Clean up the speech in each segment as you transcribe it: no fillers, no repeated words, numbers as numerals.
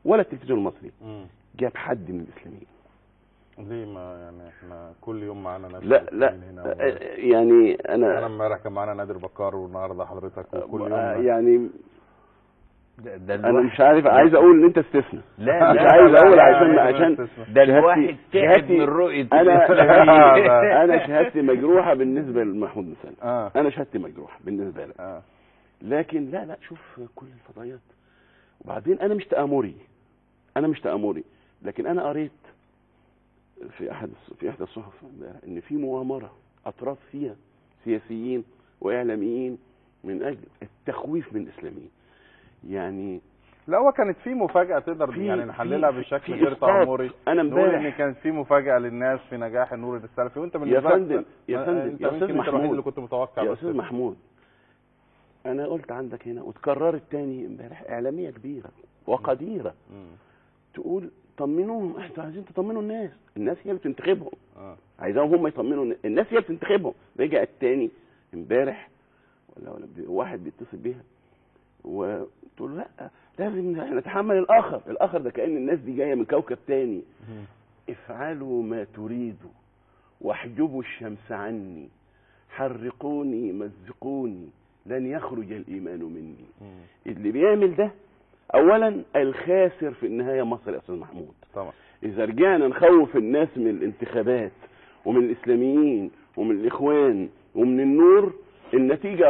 ولا التلفزيون المصري جاب حد من الاسلاميين. ليه؟ ما يعني احنا كل يوم معانا ناس لا هنا يعني انا امبارح كان معانا نادر بكار والنهارده حضرتك وكل يوم يعني ده انا مش عارف، عايز اقول ان انت استثناء. لا مش عايز اقول عشان ده الواحد تعب من رؤية انا شهادتي مجروحه بالنسبه لمحمود مسلم. انا شهادتي مجروحه بالنسبه لك. لكن لا شوف كل الفضائيات. وبعدين انا مش تآمري، لكن انا قريت في احدى الصحف ان في مؤامره اطراف فيها سياسيين واعلاميين من اجل التخويف من الاسلاميين. يعني لا، هو كانت في مفاجاه تقدر يعني نحللها بشكل غير تآمري. انا امبارح ان كانت في مفاجاه للناس في نجاح النور السلفي، وانت بالنسبه لك يا فندم يا استاذ محمود اللي كنت متوقع. يا استاذ محمود، انا قلت عندك هنا وتكررت تاني امبارح اعلاميه كبيره وقديره تقول طمنوهم، احنا عايزين تطمنوا الناس هي اللي بتنتخبهم. عايزاهم هم يطمنوا الناس هي اللي بتنتخبهم. رجع التاني امبارح ولا واحد بيتصل بيها وتقول لا لازم نتحمل الاخر ده كأن الناس دي جايه من كوكب تاني. افعلوا ما تريدوا واحجبوا الشمس عني، حرقوني مزقوني لن يخرج الايمان مني. اللي بيعمل ده اولا الخاسر في النهايه مصر يا استاذ محمود. طبعا اذا رجعنا نخوف الناس من الانتخابات ومن الاسلاميين ومن الاخوان ومن النور، النتيجه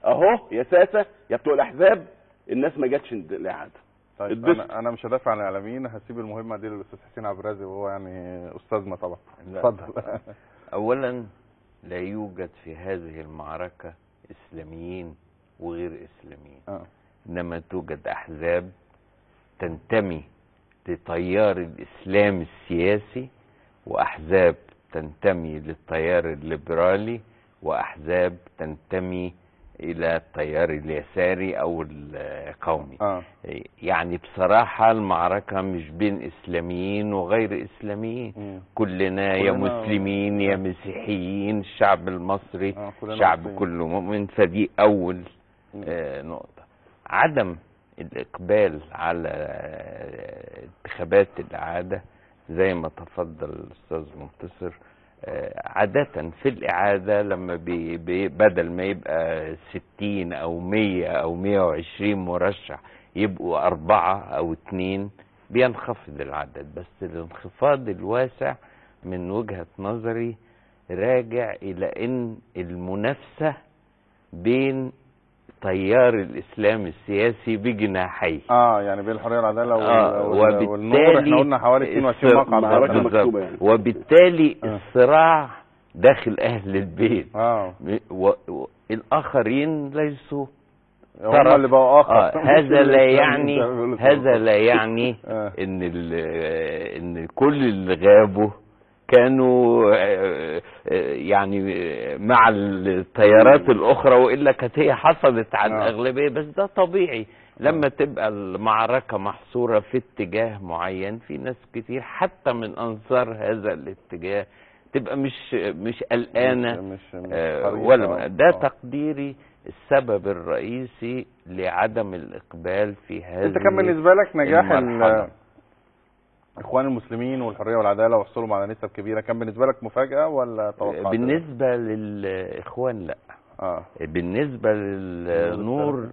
اهو يا ساسه يا بتوع الاحزاب، الناس ما جاتش الاعاده. طيب انا مش هدافع عن الاعلاميين، هسيب المهمه دي للاستاذ حسين عبد الرازق وهو يعني استاذنا طبعا. اتفضل. اولا لا يوجد في هذه المعركه اسلاميين وغير اسلاميين. انما توجد احزاب تنتمي لتيار الاسلام السياسي، واحزاب تنتمي للتيار الليبرالي، واحزاب تنتمي الى التيار اليساري او القومي. يعني بصراحة المعركة مش بين اسلاميين وغير اسلاميين. كلنا يا مسلمين يا مسيحيين. الشعب المصري شعب كله مؤمن. فدي اول نقطة. عدم الاقبال على انتخابات الاعادة زي ما تفضل الاستاذ منتصر، عادة في الإعادة لما بدل ما يبقى 60 أو 100 أو 120 مرشح يبقوا 4 أو 2، بينخفض العدد. بس الانخفاض الواسع من وجهة نظري راجع إلى أن المنافسة بين تيار الإسلام السياسي بجناحيه. يعني بين الحرية والعدالة والنور. احنا قلنا حوالي 22 مقعد مكتوبة يعني. وبالتالي الصراع داخل أهل البيت. الآخرين ليسوا هم اللي بقوا آخر. هذا لا يعني إن كل اللي غابوا كانوا يعني مع التيارات الاخرى، والا كانت هي حصلت على الاغلبيه. بس ده طبيعي لما تبقى المعركه محصوره في اتجاه معين، في ناس كتير حتى من انصار هذا الاتجاه تبقى مش قلقانه ولا. ده تقديري السبب الرئيسي لعدم الاقبال في هذه. انت كان بالنسبه لك نجاح اخوان المسلمين والحريه والعداله وحصولهم على نسب كبيره كان بالنسبه لك مفاجاه ولا توقعات؟ بالنسبه للاخوان لا. بالنسبه للنور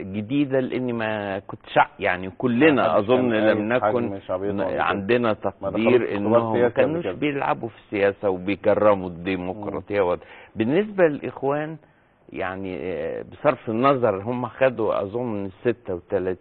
جديده، لاني ما كنتش يعني كلنا اظن لم نكن عندنا تقدير انهم ما كانوش بيلعبوا في السياسه وبيكرموا الديمقراطيه. بالنسبه للاخوان يعني بصرف النظر هم خدوا اظن 36